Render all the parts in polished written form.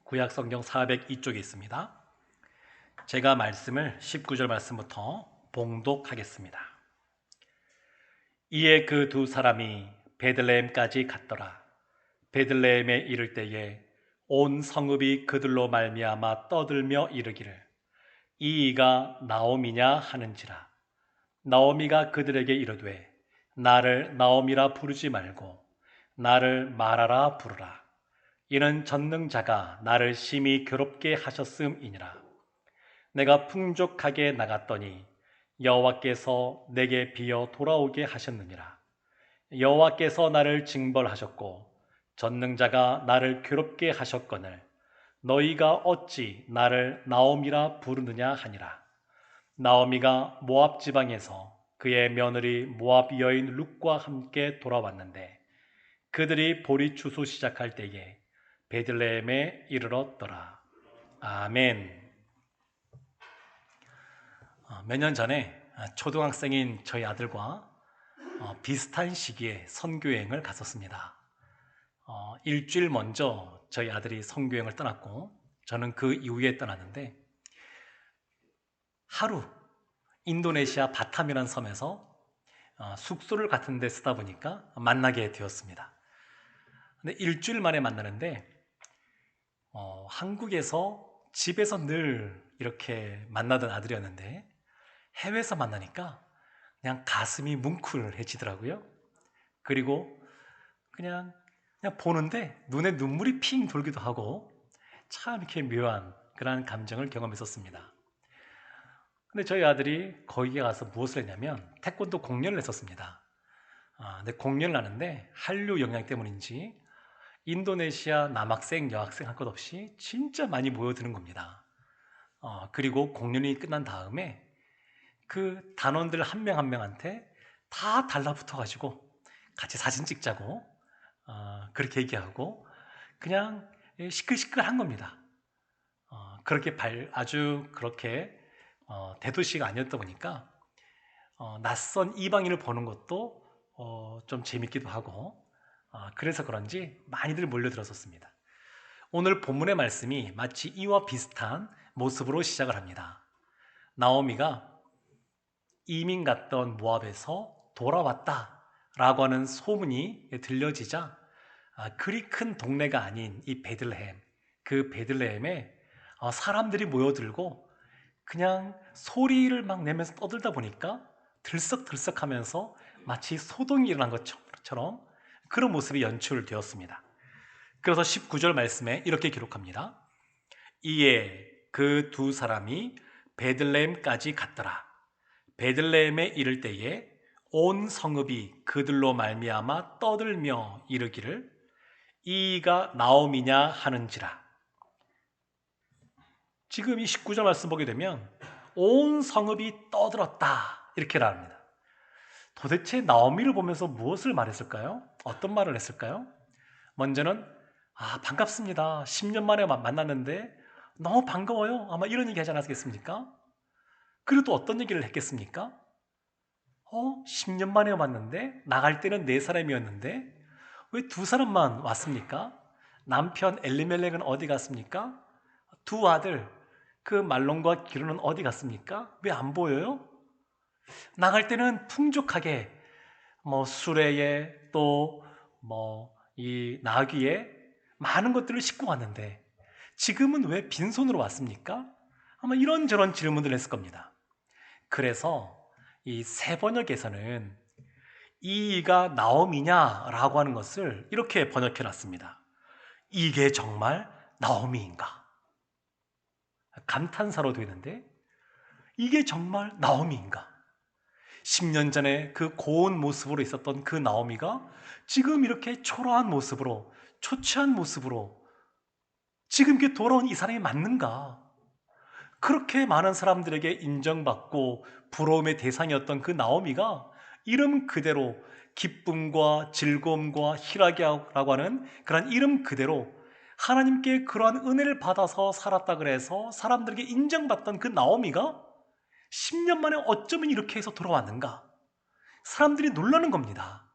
구약 성경 402쪽에 있습니다. 제가 말씀을 19절 말씀부터 봉독하겠습니다. 이에 그 두 사람이 베들레헴까지 갔더라. 베들레헴에 이를 때에 온 성읍이 그들로 말미암아 떠들며 이르기를 이 이가 나오미냐 하는지라. 나오미가 그들에게 이르되 나를 나오미라 부르지 말고 나를 마라라 부르라. 이는 전능자가 나를 심히 괴롭게 하셨음이니라. 내가 풍족하게 나갔더니 여호와께서 내게 비어 돌아오게 하셨느니라. 여호와께서 나를 징벌하셨고 전능자가 나를 괴롭게 하셨거늘 너희가 어찌 나를 나오미라 부르느냐 하니라. 나오미가 모압 지방에서 그의 며느리 모압 여인 룻과 함께 돌아왔는데 그들이 보리 추수 시작할 때에 베들레헴에 이르렀더라. 아멘. 몇 년 전에 초등학생인 저희 아들과 비슷한 시기에 선교여행을 갔었습니다. 일주일 먼저 저희 아들이 선교여행을 떠났고 저는 그 이후에 떠났는데 하루 인도네시아 바탐이라는 섬에서 숙소를 같은 데 쓰다 보니까 만나게 되었습니다. 근데 일주일 만에 만나는데 한국에서 집에서 늘 이렇게 만나던 아들이었는데 해외에서 만나니까 그냥 가슴이 뭉클해지더라고요. 그리고 그냥 보는데 눈에 눈물이 핑 돌기도 하고 참 이렇게 묘한 그런 감정을 경험했었습니다. 근데 저희 아들이 거기에 가서 무엇을 했냐면 태권도 공연을 했었습니다. 근데 공연을 하는데 한류 영향 때문인지 인도네시아 남학생, 여학생 할 것 없이 진짜 많이 모여드는 겁니다. 그리고 공연이 끝난 다음에 그 단원들 한 명 한 명한테 다 달라붙어가지고 같이 사진 찍자고 그렇게 얘기하고 그냥 시끌시끌한 겁니다. 그렇게 아주 그렇게 대도시가 아니었다 보니까 낯선 이방인을 보는 것도 좀 재밌기도 하고 그래서 그런지 많이들 몰려들었었습니다. 오늘 본문의 말씀이 마치 이와 비슷한 모습으로 시작을 합니다. 나오미가 이민 갔던 모압에서 돌아왔다라고 하는 소문이 들려지자 그리 큰 동네가 아닌 이 베들레헴, 그 베들레헴에 사람들이 모여들고 그냥 소리를 막 내면서 떠들다 보니까 들썩들썩하면서 마치 소동이 일어난 것처럼 그런 모습이 연출되었습니다. 그래서 19절 말씀에 이렇게 기록합니다. 이에 그 두 사람이 베들레헴까지 갔더라. 베들레헴에 이를 때에 온 성읍이 그들로 말미암아 떠들며 이르기를 이가 나오미냐 하는지라. 지금 이 19절 말씀 보게 되면 온 성읍이 떠들었다 이렇게 말합니다. 도대체 나오미를 보면서 무엇을 말했을까요? 어떤 말을 했을까요? 먼저는 반갑습니다. 10년 만에 만났는데 너무 반가워요. 아마 이런 얘기 하지 않았겠습니까? 그리고 또 어떤 얘기를 했겠습니까? 10년 만에 왔는데 나갈 때는 네 사람이었는데 왜 두 사람만 왔습니까? 남편 엘리멜렉은 어디 갔습니까? 두 아들 그 말론과 기르는 어디 갔습니까? 왜 안 보여요? 나갈 때는 풍족하게 수레에 또 이 나귀에 많은 것들을 싣고 왔는데 지금은 왜 빈손으로 왔습니까? 아마 이런저런 질문을 했을 겁니다. 그래서 이 세번역에서는 이가 나오미냐라고 하는 것을 이렇게 번역해 놨습니다. 이게 정말 나오미인가? 감탄사로 되어 있는데 이게 정말 나오미인가? 10년 전에 그 고운 모습으로 있었던 그 나오미가 지금 이렇게 초라한 모습으로 초췌한 모습으로 지금 이렇게 돌아온 이 사람이 맞는가? 그렇게 많은 사람들에게 인정받고 부러움의 대상이었던 그 나오미가 이름 그대로 기쁨과 즐거움과 희락이라고 하는 그런 이름 그대로 하나님께 그러한 은혜를 받아서 살았다 그래서 사람들에게 인정받던 그 나오미가 10년 만에 어쩌면 이렇게 해서 돌아왔는가? 사람들이 놀라는 겁니다.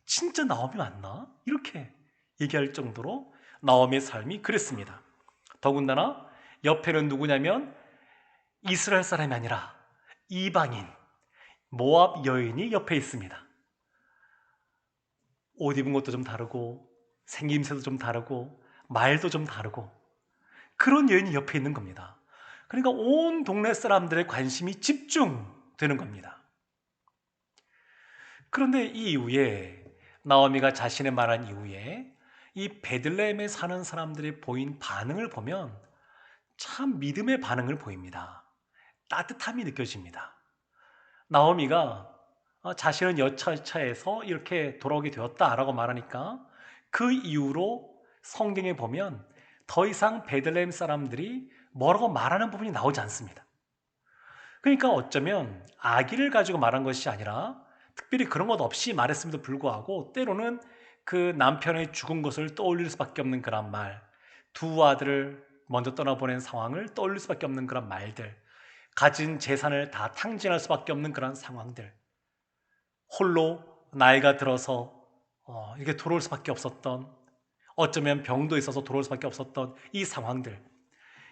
진짜 나오미 맞나? 이렇게 얘기할 정도로 나오미의 삶이 그랬습니다. 더군다나 옆에는 누구냐면 이스라엘 사람이 아니라 이방인 모압 여인이 옆에 있습니다. 옷 입은 것도 좀 다르고 생김새도 좀 다르고 말도 좀 다르고 그런 여인이 옆에 있는 겁니다. 그러니까 온 동네 사람들의 관심이 집중되는 겁니다. 그런데 이 이후에 나오미가 자신의 말한 이후에 이 베들레헴에 사는 사람들이 보인 반응을 보면 참 믿음의 반응을 보입니다. 따뜻함이 느껴집니다. 나오미가 자신은 여차여차해서 이렇게 돌아오게 되었다라고 말하니까 그 이후로 성경에 보면 더 이상 베들레헴 사람들이 뭐라고 말하는 부분이 나오지 않습니다. 그러니까 어쩌면 아기를 가지고 말한 것이 아니라 특별히 그런 것 없이 말했음에도 불구하고 때로는 그 남편의 죽은 것을 떠올릴 수밖에 없는 그런 말, 두 아들을 먼저 떠나보낸 상황을 떠올릴 수밖에 없는 그런 말들, 가진 재산을 다 탕진할 수밖에 없는 그런 상황들, 홀로 나이가 들어서 이렇게 돌아올 수밖에 없었던, 어쩌면 병도 있어서 돌아올 수밖에 없었던 이 상황들,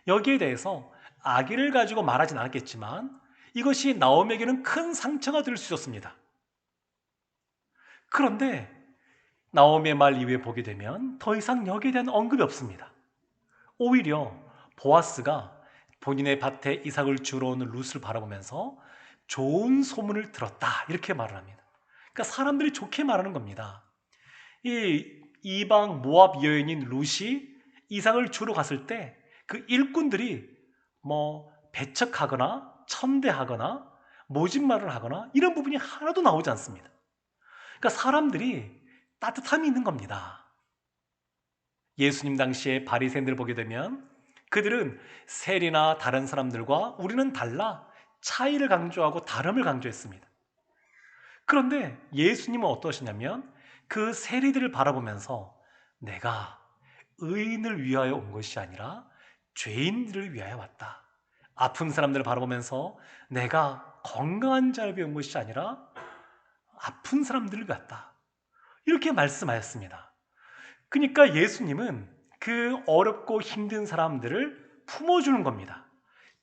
여기에 대해서 아기를 가지고 말하진 않았겠지만 이것이 나오미에게는 큰 상처가 될 수 있었습니다. 그런데 나오미의 말 이후에 보게 되면 더 이상 여기에 대한 언급이 없습니다. 오히려 보아스가 본인의 밭에 이삭을 주러 오는 룻을 바라보면서 좋은 소문을 들었다 이렇게 말을 합니다. 그러니까 사람들이 좋게 말하는 겁니다. 이 이방 모압 여인인 룻이 이삭을 주러 갔을 때 그 일꾼들이 뭐 배척하거나 천대하거나 모진말을 하거나 이런 부분이 하나도 나오지 않습니다. 그러니까 사람들이 따뜻함이 있는 겁니다. 예수님 당시에 바리새인들을 보게 되면 그들은 세리나 다른 사람들과 우리는 달라 차이를 강조하고 다름을 강조했습니다. 그런데 예수님은 어떠시냐면 그 세리들을 바라보면서 내가 의인을 위하여 온 것이 아니라 죄인들을 위하여 왔다. 아픈 사람들을 바라보면서 내가 건강한 자를 위해 온 것이 아니라 아픈 사람들을 위하다. 이렇게 말씀하셨습니다. 그러니까 예수님은 그 어렵고 힘든 사람들을 품어주는 겁니다.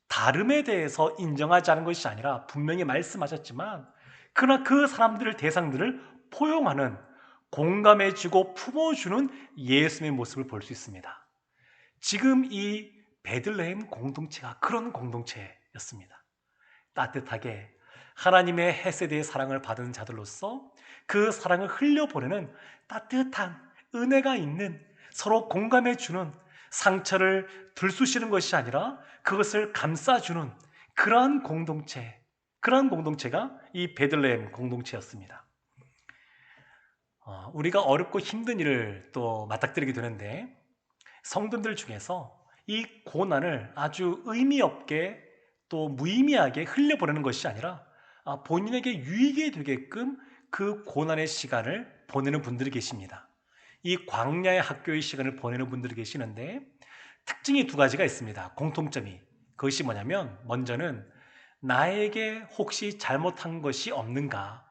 다름에 대해서 인정하지 않은 것이 아니라 분명히 말씀하셨지만 그러나 그 사람들을 대상들을 포용하는 공감해주고 품어주는 예수님의 모습을 볼 수 있습니다. 지금 이 베들레헴 공동체가 그런 공동체였습니다. 따뜻하게 하나님의 헤세드의 사랑을 받은 자들로서 그 사랑을 흘려보내는 따뜻한 은혜가 있는 서로 공감해주는 상처를 들쑤시는 것이 아니라 그것을 감싸주는 그러한 공동체가 이 베들레헴 공동체였습니다. 우리가 어렵고 힘든 일을 또 맞닥뜨리게 되는데 성도들 중에서 이 고난을 아주 의미 없게 또 무의미하게 흘려보내는 것이 아니라 본인에게 유익이 되게끔 그 고난의 시간을 보내는 분들이 계십니다. 이 광야의 학교의 시간을 보내는 분들이 계시는데 특징이 두 가지가 있습니다. 공통점이. 그것이 뭐냐면 먼저는 나에게 혹시 잘못한 것이 없는가?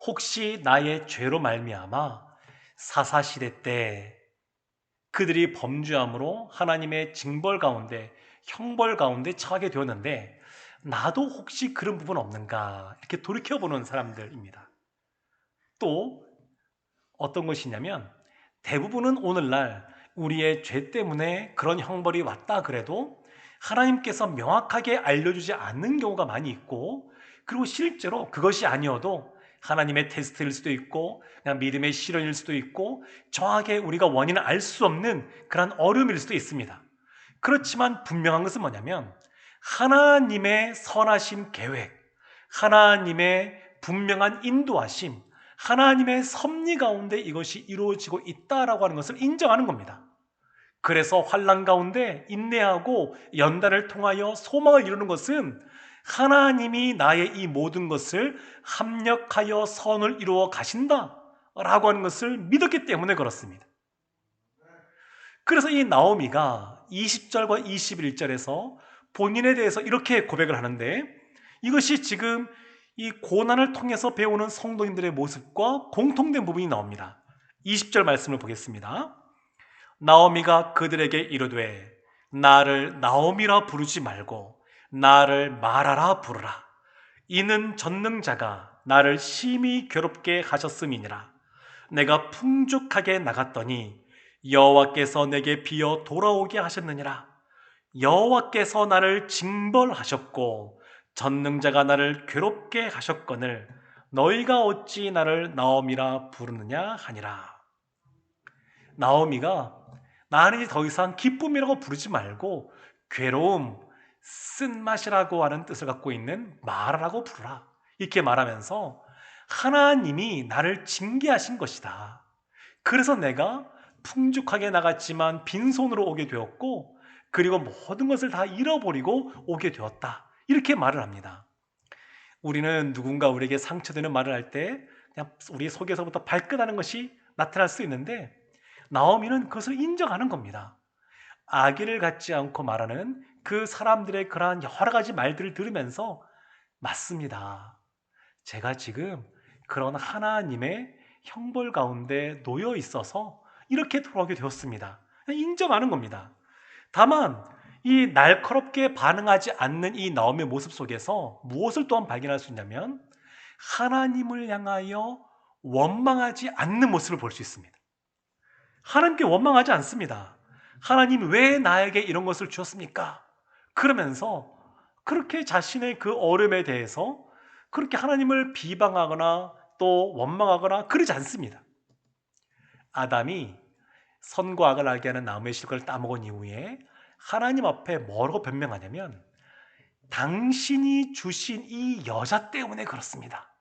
혹시 나의 죄로 말미암아 사사시대 때 그들이 범죄함으로 하나님의 징벌 가운데 형벌 가운데 처하게 되었는데 나도 혹시 그런 부분 없는가 이렇게 돌이켜보는 사람들입니다. 또 어떤 것이냐면 대부분은 오늘날 우리의 죄 때문에 그런 형벌이 왔다 그래도 하나님께서 명확하게 알려주지 않는 경우가 많이 있고 그리고 실제로 그것이 아니어도 하나님의 테스트일 수도 있고 그냥 믿음의 시련일 수도 있고 정확하게 우리가 원인을 알 수 없는 그런 어려움일 수도 있습니다. 그렇지만 분명한 것은 뭐냐면 하나님의 선하신 계획, 하나님의 분명한 인도하심, 하나님의 섭리 가운데 이것이 이루어지고 있다라고 하는 것을 인정하는 겁니다. 그래서 환난 가운데 인내하고 연단을 통하여 소망을 이루는 것은 하나님이 나의 이 모든 것을 합력하여 선을 이루어 가신다라고 하는 것을 믿었기 때문에 그렇습니다. 그래서 이 나오미가 20절과 21절에서 본인에 대해서 이렇게 고백을 하는데 이것이 지금 이 고난을 통해서 배우는 성도님들의 모습과 공통된 부분이 나옵니다. 20절 말씀을 보겠습니다. 나오미가 그들에게 이르되 나를 나오미라 부르지 말고 나를 마라라 부르라. 이는 전능자가 나를 심히 괴롭게 하셨음이니라. 내가 풍족하게 나갔더니 여호와께서 내게 비어 돌아오게 하셨느니라. 여호와께서 나를 징벌하셨고 전능자가 나를 괴롭게 하셨거늘 너희가 어찌 나를 나오미라 부르느냐 하니라. 나오미가 나는 이제 더 이상 기쁨이라고 부르지 말고 괴로움, 쓴맛이라고 하는 뜻을 갖고 있는 마라라고 부르라. 이렇게 말하면서 하나님이 나를 징계하신 것이다. 그래서 내가 풍족하게 나갔지만 빈손으로 오게 되었고 그리고 모든 것을 다 잃어버리고 오게 되었다. 이렇게 말을 합니다. 우리는 누군가 우리에게 상처되는 말을 할 때 그냥 우리 속에서부터 발끈하는 것이 나타날 수 있는데 나오미는 그것을 인정하는 겁니다. 아기를 갖지 않고 말하는 그 사람들의 그러한 여러 가지 말들을 들으면서 맞습니다. 제가 지금 그런 하나님의 형벌 가운데 놓여 있어서 이렇게 돌아오게 되었습니다. 인정하는 겁니다. 다만 이 날카롭게 반응하지 않는 이 나오미의 모습 속에서 무엇을 또한 발견할 수 있냐면 하나님을 향하여 원망하지 않는 모습을 볼 수 있습니다. 하나님께 원망하지 않습니다. 하나님 왜 나에게 이런 것을 주셨습니까? 그러면서 그렇게 자신의 그 어려움에 대해서 그렇게 하나님을 비방하거나 또 원망하거나 그러지 않습니다. 아담이 선과 악을 알게 하는 나무의 실과를 따먹은 이후에 하나님 앞에 뭐라고 변명하냐면 당신이 주신 이 여자 때문에 그렇습니다.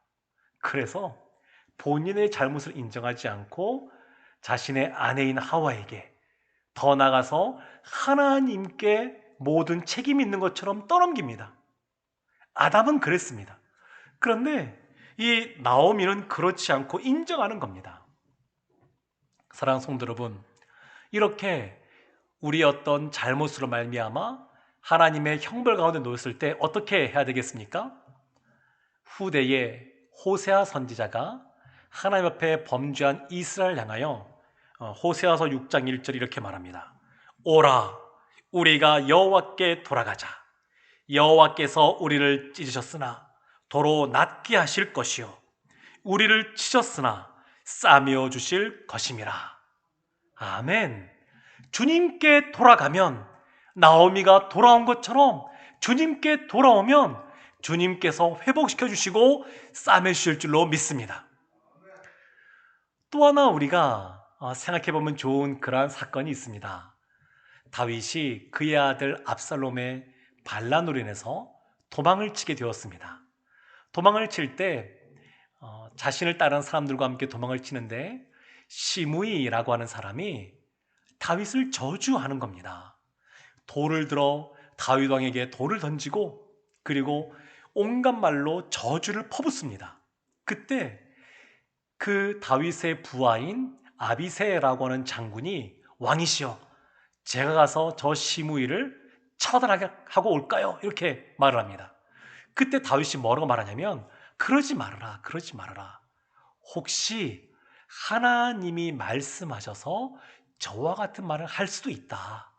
그래서 본인의 잘못을 인정하지 않고 자신의 아내인 하와에게 더 나아가서 하나님께 모든 책임이 있는 것처럼 떠넘깁니다. 아담은 그랬습니다. 그런데 이 나오미는 그렇지 않고 인정하는 겁니다. 사랑하는 성도 여러분, 이렇게 우리 어떤 잘못으로 말미암아 하나님의 형벌 가운데 놓였을 때 어떻게 해야 되겠습니까? 후대에 호세아 선지자가 하나님 앞에 범죄한 이스라엘 향하여 호세아서 6장 1절 이렇게 말합니다. 오라 우리가 여호와께 돌아가자. 여호와께서 우리를 찢으셨으나 도로 낫게 하실 것이요 우리를 치셨으나 싸매어 주실 것임이라. 아멘. 주님께 돌아가면 나오미가 돌아온 것처럼 주님께 돌아오면 주님께서 회복시켜 주시고 싸매 주실 줄로 믿습니다. 또 하나 우리가 생각해 보면 좋은 그러한 사건이 있습니다. 다윗이 그의 아들 압살롬의 반란으로 인해서 도망을 치게 되었습니다. 도망을 칠 때 자신을 따르는 사람들과 함께 도망을 치는데 시므이라고 하는 사람이 다윗을 저주하는 겁니다. 돌을 들어 다윗 왕에게 돌을 던지고 그리고 온갖 말로 저주를 퍼붓습니다. 그때 그 다윗의 부하인 아비새라고 하는 장군이 왕이시여 제가 가서 저 시므이를 처단하게 하고 올까요? 이렇게 말을 합니다. 그때 다윗이 뭐라고 말하냐면 그러지 말아라 그러지 말아라. 혹시 하나님이 말씀하셔서 저와 같은 말을 할 수도 있다.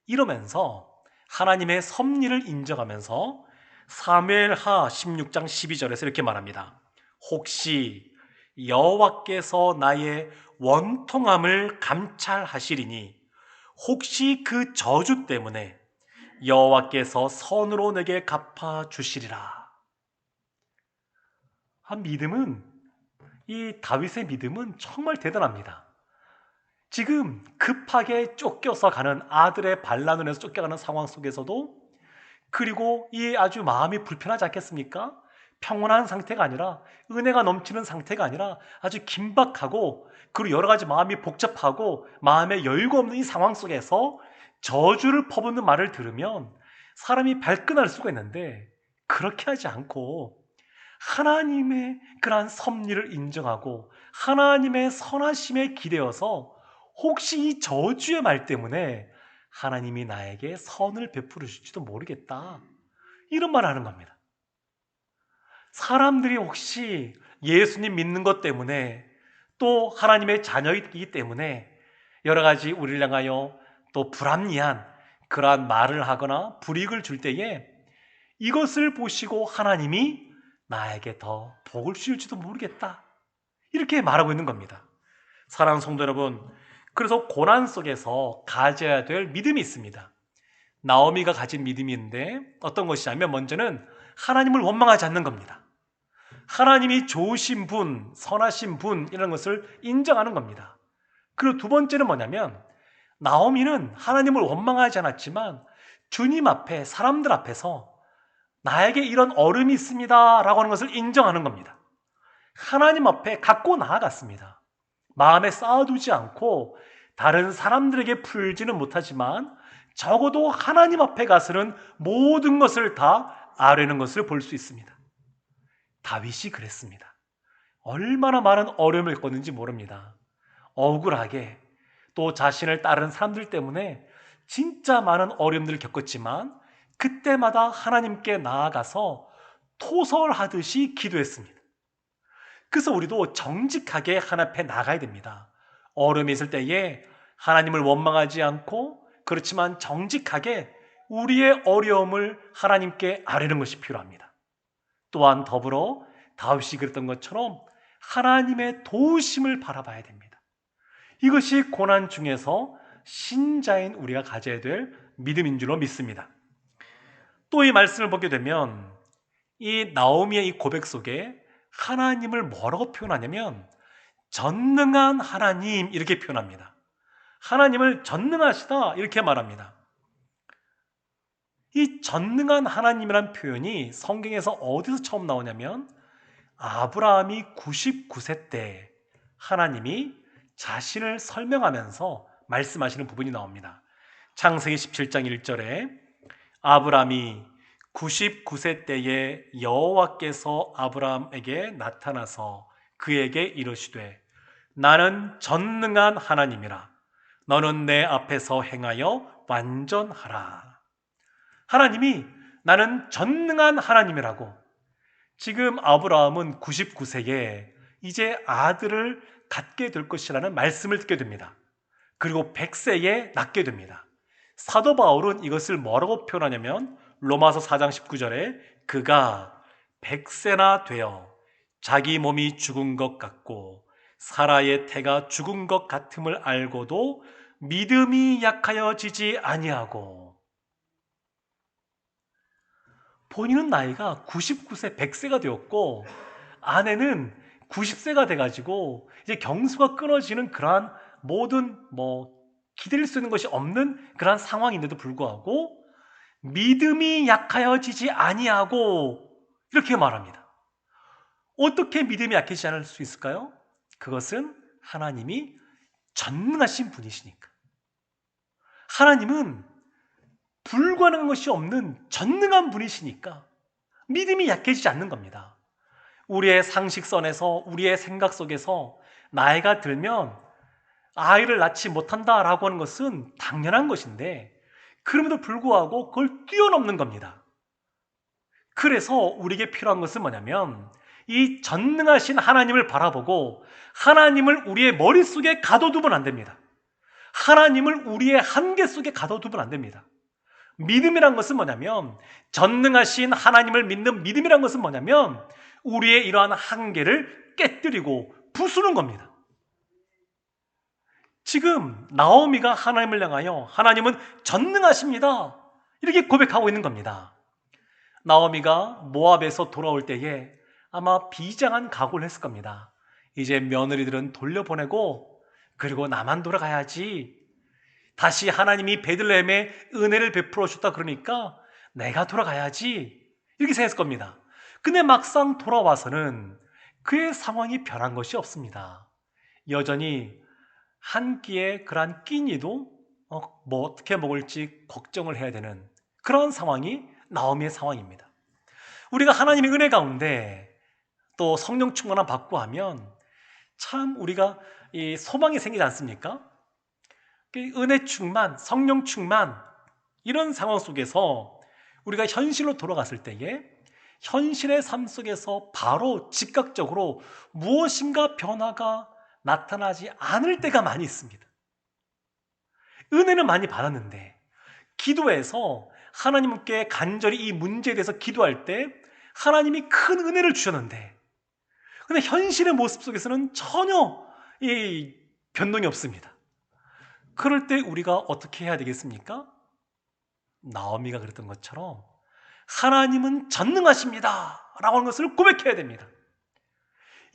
이러면서 하나님의 섭리를 인정하면서 사무엘하 16장 12절에서 이렇게 말합니다. 혹시 여호와께서 나의 원통함을 감찰하시리니 혹시 그 저주 때문에 여호와께서 선으로 내게 갚아 주시리라. 믿음은 이 다윗의 믿음은 정말 대단합니다. 지금 급하게 쫓겨서 가는 아들의 반란으로 해서 쫓겨가는 상황 속에서도 그리고 이 아주 마음이 불편하지 않겠습니까? 평온한 상태가 아니라 은혜가 넘치는 상태가 아니라 아주 긴박하고 그리고 여러 가지 마음이 복잡하고 마음에 여유가 없는 이 상황 속에서 저주를 퍼붓는 말을 들으면 사람이 발끈할 수가 있는데 그렇게 하지 않고 하나님의 그러한 섭리를 인정하고 하나님의 선하심에 기대어서 혹시 이 저주의 말 때문에 하나님이 나에게 선을 베풀어 주실지도 모르겠다. 이런 말을 하는 겁니다. 사람들이 혹시 예수님 믿는 것 때문에 또 하나님의 자녀이기 때문에 여러 가지 우리를 향하여 또 불합리한 그러한 말을 하거나 불이익을 줄 때에 이것을 보시고 하나님이 나에게 더 복을 주실지도 모르겠다, 이렇게 말하고 있는 겁니다. 사랑하는 성도 여러분, 그래서 고난 속에서 가져야 될 믿음이 있습니다. 나오미가 가진 믿음이 있는데 어떤 것이냐면, 먼저는 하나님을 원망하지 않는 겁니다. 하나님이 좋으신 분, 선하신 분, 이런 것을 인정하는 겁니다. 그리고 두 번째는 뭐냐면, 나오미는 하나님을 원망하지 않았지만 주님 앞에, 사람들 앞에서 나에게 이런 어려움이 있습니다 라고 하는 것을 인정하는 겁니다. 하나님 앞에 갖고 나아갔습니다. 마음에 쌓아두지 않고 다른 사람들에게 풀지는 못하지만 적어도 하나님 앞에 가서는 모든 것을 다 아뢰는 것을 볼 수 있습니다. 다윗이 그랬습니다. 얼마나 많은 어려움을 겪었는지 모릅니다. 억울하게, 또 자신을 따르는 사람들 때문에 진짜 많은 어려움들을 겪었지만 그때마다 하나님께 나아가서 토설하듯이 기도했습니다. 그래서 우리도 정직하게 하나님 앞에 나가야 됩니다. 어려움이 있을 때에 하나님을 원망하지 않고, 그렇지만 정직하게 우리의 어려움을 하나님께 아뢰는 것이 필요합니다. 또한 더불어 다윗이 그랬던 것처럼 하나님의 도우심을 바라봐야 됩니다. 이것이 고난 중에서 신자인 우리가 가져야 될 믿음인 줄로 믿습니다. 또 이 말씀을 보게 되면 이 나오미의 이 고백 속에 하나님을 뭐라고 표현하냐면 전능한 하나님, 이렇게 표현합니다. 하나님을 전능하시다, 이렇게 말합니다. 이 전능한 하나님이란 표현이 성경에서 어디서 처음 나오냐면 아브라함이 99세 때 하나님이 자신을 설명하면서 말씀하시는 부분이 나옵니다. 창세기 17장 1절에 아브라함이 99세 때에 여호와께서 아브라함에게 나타나서 그에게 이르시되 나는 전능한 하나님이라 너는 내 앞에서 행하여 완전하라. 하나님이 나는 전능한 하나님이라고. 지금 아브라함은 99세에 이제 아들을 갖게 될 것이라는 말씀을 듣게 됩니다. 그리고 100세에 낳게 됩니다. 사도 바울은 이것을 뭐라고 표현하냐면 로마서 4장 19절에 그가 100세나 되어 자기 몸이 죽은 것 같고 사라의 태가 죽은 것 같음을 알고도 믿음이 약하여지지 아니하고. 본인은 나이가 99세, 100세가 되었고 아내는 90세가 돼가지고 이제 경수가 끊어지는 그러한 모든 기다릴 수 있는 것이 없는 그러한 상황인데도 불구하고 믿음이 약하여지지 아니하고, 이렇게 말합니다. 어떻게 믿음이 약해지지 않을 수 있을까요? 그것은 하나님이 전능하신 분이시니까. 하나님은 불가능한 것이 없는 전능한 분이시니까 믿음이 약해지지 않는 겁니다. 우리의 상식선에서, 우리의 생각 속에서 나이가 들면 아이를 낳지 못한다라고 하는 것은 당연한 것인데 그럼에도 불구하고 그걸 뛰어넘는 겁니다. 그래서 우리에게 필요한 것은 뭐냐면 이 전능하신 하나님을 바라보고 하나님을 우리의 머릿속에 가둬두면 안 됩니다. 하나님을 우리의 한계 속에 가둬두면 안 됩니다. 믿음이란 것은 뭐냐면, 전능하신 하나님을 믿는 믿음이란 것은 뭐냐면 우리의 이러한 한계를 깨뜨리고 부수는 겁니다. 지금 나오미가 하나님을 향하여 하나님은 전능하십니다, 이렇게 고백하고 있는 겁니다. 나오미가 모압에서 돌아올 때에 아마 비장한 각오를 했을 겁니다. 이제 며느리들은 돌려보내고 그리고 나만 돌아가야지. 다시 하나님이 베들레헴에 은혜를 베풀어 줬다 그러니까 내가 돌아가야지, 이렇게 생각했을 겁니다. 근데 막상 돌아와서는 그의 상황이 변한 것이 없습니다. 여전히 한 끼에 그러한 끼니도 어떻게 먹을지 걱정을 해야 되는 그런 상황이 나오미의 상황입니다. 우리가 하나님의 은혜 가운데 또 성령 충만함 받고 하면 참 우리가 이 소망이 생기지 않습니까? 은혜 충만, 성령 충만, 이런 상황 속에서 우리가 현실로 돌아갔을 때에 현실의 삶 속에서 바로 즉각적으로 무엇인가 변화가 나타나지 않을 때가 많이 있습니다. 은혜는 많이 받았는데 기도해서 하나님께 간절히 이 문제에 대해서 기도할 때 하나님이 큰 은혜를 주셨는데, 근데 현실의 모습 속에서는 전혀 이 변동이 없습니다. 그럴 때 우리가 어떻게 해야 되겠습니까? 나오미가 그랬던 것처럼 하나님은 전능하십니다 라고 하는 것을 고백해야 됩니다.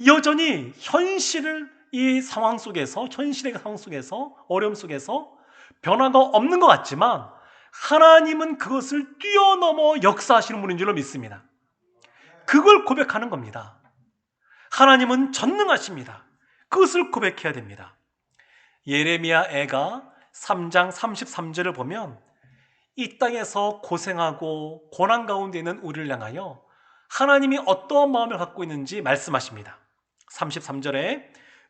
여전히 현실의 상황 속에서, 어려움 속에서 변화가 없는 것 같지만 하나님은 그것을 뛰어넘어 역사하시는 분인 줄로 믿습니다. 그걸 고백하는 겁니다. 하나님은 전능하십니다. 그것을 고백해야 됩니다. 예레미야 애가 3장 33절을 보면 이 땅에서 고생하고 고난 가운데 있는 우리를 향하여 하나님이 어떠한 마음을 갖고 있는지 말씀하십니다. 33절에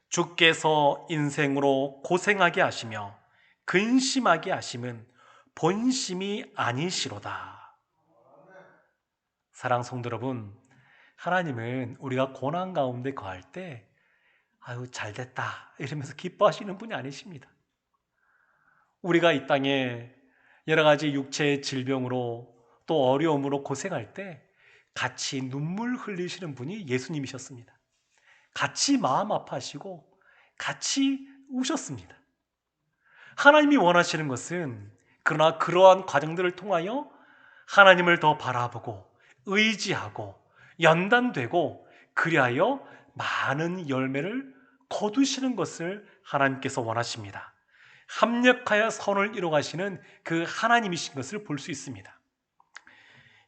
주께서 인생으로 고생하게 하시며 근심하게 하심은 본심이 아니시로다. 사랑 성도 여러분, 하나님은 우리가 고난 가운데 거할 때 아유 잘됐다 이러면서 기뻐하시는 분이 아니십니다. 우리가 이 땅에 여러 가지 육체의 질병으로 또 어려움으로 고생할 때 같이 눈물 흘리시는 분이 예수님이셨습니다. 같이 마음 아파하시고 같이 우셨습니다. 하나님이 원하시는 것은 그러나 그러한 과정들을 통하여 하나님을 더 바라보고 의지하고 연단되고 그리하여 많은 열매를 거두시는 것을 하나님께서 원하십니다. 합력하여 선을 이뤄가시는 그 하나님이신 것을 볼 수 있습니다.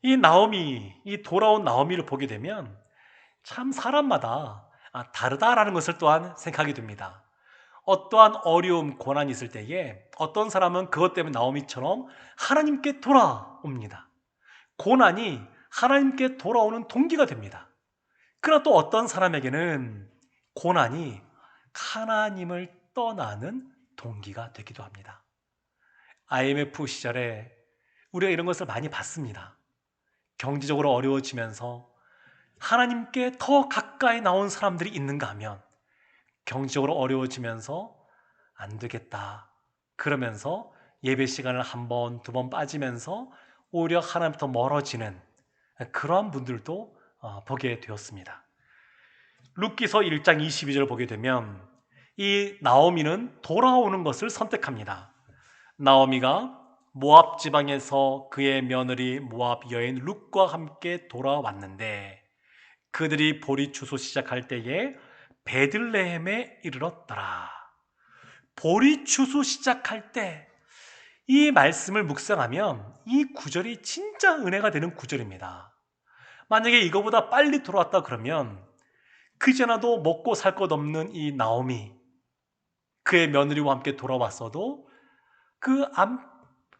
이 돌아온 나오미를 보게 되면 참 사람마다 다르다라는 것을 또한 생각하게 됩니다. 어떠한 어려움, 고난이 있을 때에 어떤 사람은 그것 때문에 나오미처럼 하나님께 돌아옵니다. 고난이 하나님께 돌아오는 동기가 됩니다. 그러나 또 어떤 사람에게는 고난이 하나님을 떠나는 동기가 되기도 합니다. IMF 시절에 우리가 이런 것을 많이 봤습니다. 경제적으로 어려워지면서 하나님께 더 가까이 나온 사람들이 있는가 하면 경제적으로 어려워지면서 안 되겠다 그러면서 예배 시간을 한 번, 두 번 빠지면서 오히려 하나님부터 멀어지는 그러한 분들도 보게 되었습니다. 룻기서 1장 22절을 보게 되면 이 나오미는 돌아오는 것을 선택합니다. 나오미가 모압 지방에서 그의 며느리 모압 여인 룻과 함께 돌아왔는데 그들이 보리 추수 시작할 때에 베들레헴에 이르렀더라. 보리 추수 시작할 때 이 말씀을 묵상하면 이 구절이 진짜 은혜가 되는 구절입니다. 만약에 이거보다 빨리 돌아왔다 그러면 그제나도 먹고 살 것 없는 이 나오미, 그의 며느리와 함께 돌아왔어도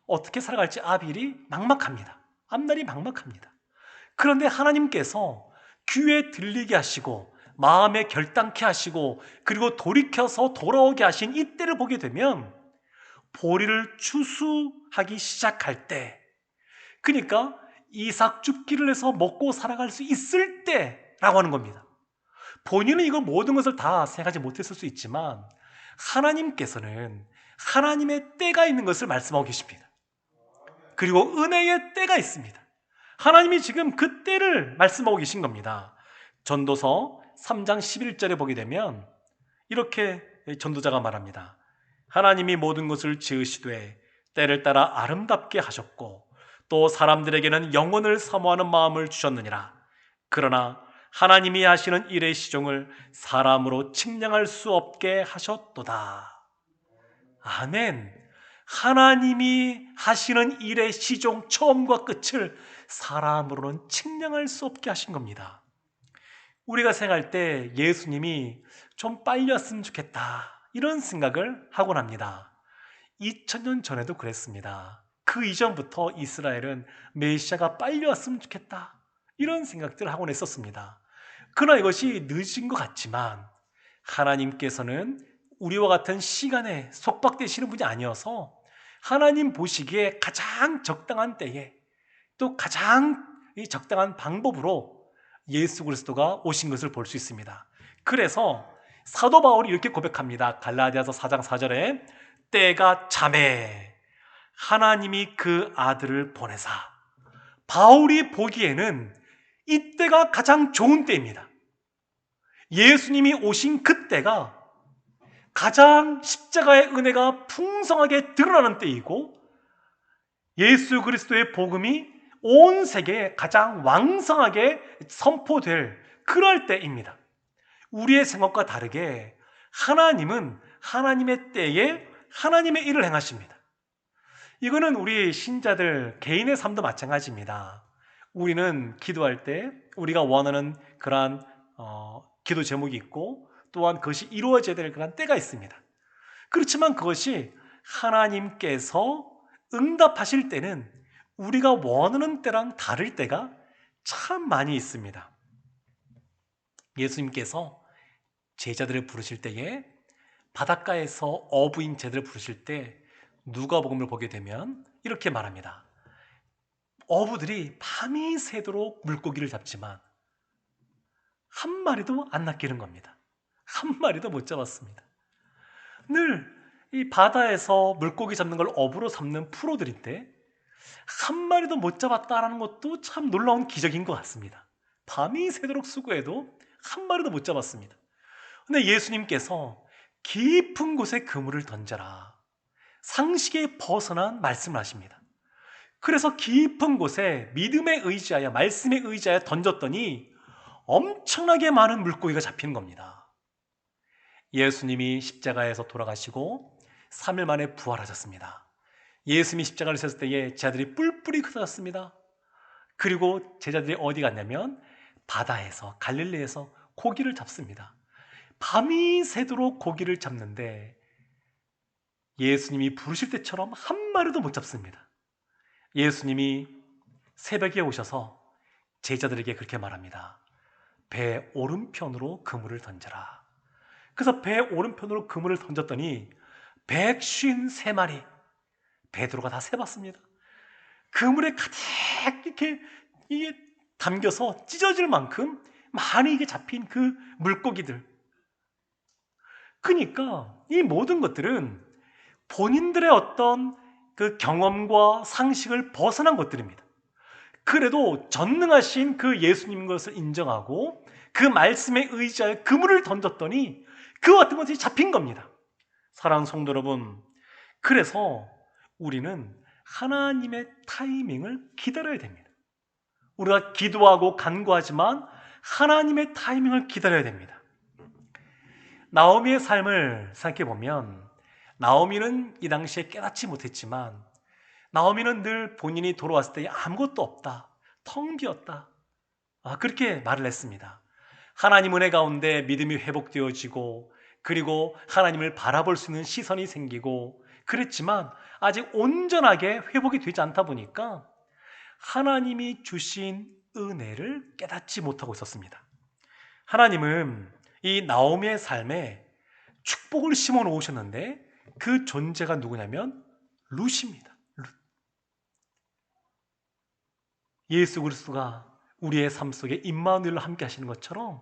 어떻게 살아갈지 아빌이 막막합니다. 앞날이 막막합니다. 그런데 하나님께서 귀에 들리게 하시고 마음에 결단케 하시고 그리고 돌이켜서 돌아오게 하신 이때를 보게 되면 보리를 추수하기 시작할 때, 그러니까 이삭 죽기를 해서 먹고 살아갈 수 있을 때라고 하는 겁니다. 본인은 이걸 모든 것을 다 생각하지 못했을 수 있지만 하나님께서는 하나님의 때가 있는 것을 말씀하고 계십니다. 그리고 은혜의 때가 있습니다. 하나님이 지금 그 때를 말씀하고 계신 겁니다. 전도서 3장 11절에 보게 되면 이렇게 전도자가 말합니다. 하나님이 모든 것을 지으시되 때를 따라 아름답게 하셨고 또 사람들에게는 영혼을 사모하는 마음을 주셨느니라. 그러나 하나님이 하시는 일의 시종을 사람으로 측량할 수 없게 하셨도다. 아멘. 하나님이 하시는 일의 시종 처음과 끝을 사람으로는 측량할 수 없게 하신 겁니다. 우리가 생각할 때 예수님이 좀 빨리 왔으면 좋겠다 이런 생각을 하곤 합니다. 2000년 전에도 그랬습니다. 그 이전부터 이스라엘은 메시아가 빨리 왔으면 좋겠다 이런 생각들을 하곤 했었습니다. 그러나 이것이 늦은 것 같지만 하나님께서는 우리와 같은 시간에 속박되시는 분이 아니어서 하나님 보시기에 가장 적당한 때에 또 가장 적당한 방법으로 예수 그리스도가 오신 것을 볼 수 있습니다. 그래서 사도 바울이 이렇게 고백합니다. 갈라디아서 4장 4절에 때가 참에 하나님이 그 아들을 보내사. 바울이 보기에는 이때가 가장 좋은 때입니다. 예수님이 오신 그때가 가장 십자가의 은혜가 풍성하게 드러나는 때이고, 예수 그리스도의 복음이 온 세계에 가장 왕성하게 선포될 그럴 때입니다. 우리의 생각과 다르게 하나님은 하나님의 때에 하나님의 일을 행하십니다. 이거는 우리 신자들 개인의 삶도 마찬가지입니다. 우리는 기도할 때 우리가 원하는 그러한 기도 제목이 있고, 또한 그것이 이루어져야 될 그런 때가 있습니다. 그렇지만 그것이 하나님께서 응답하실 때는 우리가 원하는 때랑 다를 때가 참 많이 있습니다. 예수님께서 제자들을 부르실 때에, 바닷가에서 어부인 제자들을 부르실 때 누가복음을 보게 되면 이렇게 말합니다. 어부들이 밤이 새도록 물고기를 잡지만 한 마리도 안 낚이는 겁니다. 한 마리도 못 잡았습니다. 늘 이 바다에서 물고기 잡는 걸 업으로 삼는 프로들인데 한 마리도 못 잡았다라는 것도 참 놀라운 기적인 것 같습니다. 밤이 새도록 수고해도 한 마리도 못 잡았습니다. 근데 예수님께서 깊은 곳에 그물을 던져라, 상식에 벗어난 말씀을 하십니다. 그래서 깊은 곳에 믿음에 의지하여, 말씀에 의지하여 던졌더니 엄청나게 많은 물고기가 잡히는 겁니다. 예수님이 십자가에서 돌아가시고 3일 만에 부활하셨습니다. 예수님이 십자가를 섰을 때에 제자들이 뿔뿔이 흩어졌습니다. 그리고 제자들이 어디 갔냐면 바다에서, 갈릴리에서 고기를 잡습니다. 밤이 새도록 고기를 잡는데 예수님이 부르실 때처럼 한 마리도 못 잡습니다. 예수님이 새벽에 오셔서 제자들에게 그렇게 말합니다. 배 오른편으로 그물을 던져라. 그래서 배 오른편으로 그물을 던졌더니 153마리, 베드로가 다 세봤습니다. 그물에 가득 이렇게 이게 담겨서 찢어질 만큼 많이 이게 잡힌 그 물고기들. 그러니까 이 모든 것들은 본인들의 어떤 그 경험과 상식을 벗어난 것들입니다. 그래도 전능하신 그 예수님 것을 인정하고 그 말씀에 의지하여 그물을 던졌더니 그 같은 것이 잡힌 겁니다. 사랑하는 성도 여러분, 그래서 우리는 하나님의 타이밍을 기다려야 됩니다. 우리가 기도하고 간구하지만 하나님의 타이밍을 기다려야 됩니다. 나오미의 삶을 생각해 보면, 나오미는 이 당시에 깨닫지 못했지만 나오미는 늘 본인이 돌아왔을 때 아무것도 없다, 텅 비었다, 그렇게 말을 했습니다. 하나님 은혜 가운데 믿음이 회복되어지고, 그리고 하나님을 바라볼 수 있는 시선이 생기고 그랬지만 아직 온전하게 회복이 되지 않다 보니까 하나님이 주신 은혜를 깨닫지 못하고 있었습니다. 하나님은 이 나오미의 삶에 축복을 심어 놓으셨는데 그 존재가 누구냐면 룻입니다. 룻. 예수 그리스도가 우리의 삶 속에 임마누엘로 함께 하시는 것처럼,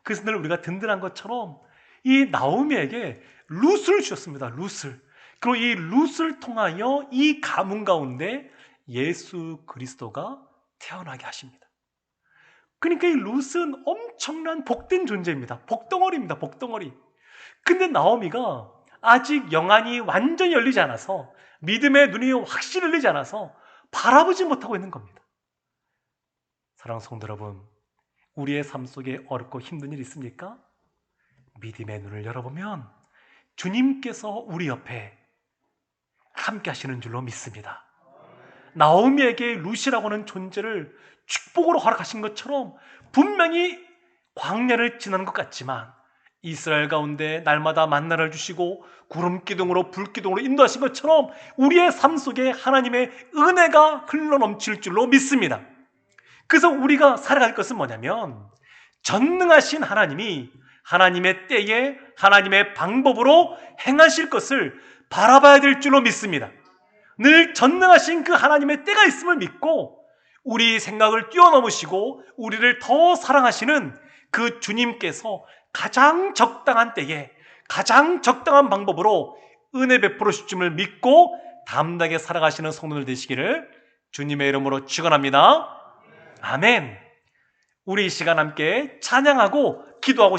그래서 늘 우리가 든든한 것처럼 이 나오미에게 룻을 주셨습니다. 룻을. 그리고 이 룻을 통하여 이 가문 가운데 예수 그리스도가 태어나게 하십니다. 그러니까 이 룻은 엄청난 복된 존재입니다. 복덩어리입니다. 복덩어리. 근데 나오미가 아직 영안이 완전히 열리지 않아서, 믿음의 눈이 확실히 열리지 않아서 바라보지 못하고 있는 겁니다. 사랑하는 성도 여러분, 우리의 삶 속에 어렵고 힘든 일 있습니까? 믿음의 눈을 열어보면 주님께서 우리 옆에 함께 하시는 줄로 믿습니다. 나오미에게 룻이라고 하는 존재를 축복으로 허락하신 것처럼 분명히 광야를 지나는 것 같지만 이스라엘 가운데 날마다 만나를 주시고 구름 기둥으로 불 기둥으로 인도하신 것처럼 우리의 삶 속에 하나님의 은혜가 흘러넘칠 줄로 믿습니다. 그래서 우리가 살아갈 것은 뭐냐면, 전능하신 하나님이 하나님의 때에 하나님의 방법으로 행하실 것을 바라봐야 될 줄로 믿습니다. 늘 전능하신 그 하나님의 때가 있음을 믿고 우리 생각을 뛰어넘으시고 우리를 더 사랑하시는 그 주님께서 가장 적당한 때에 가장 적당한 방법으로 은혜 베풀어 주심을 믿고 담대하게 살아가시는 성도들 되시기를 주님의 이름으로 축원합니다. 아멘. 우리 이 시간 함께 찬양하고 기도하고